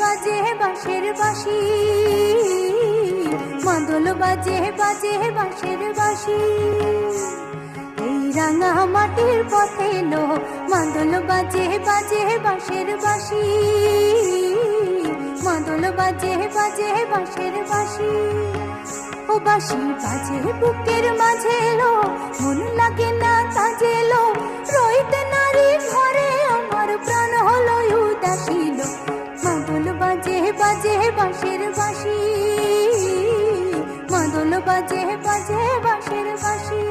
বাজে বাঁশের বাঁশি, মাদল বাজে বাজে বাঁশের বাঁশি। এই রাঙা মাটির পথে লো মাদল বাজে বাজে বাঁশের বাঁশি, মাদল বাজে বাজে বাঁশের বাঁশি। ও বাঁশি বাজে বুকের মাঝে লো, মন লাগে না কাজে লো, রইতে নারী ঘরে আমার প্রাণ হলো উদাসী লো। মাদল বাজে বাজে বাঁশের বাঁশি, মাদল বাজে বাজে বাঁশের বাঁশি।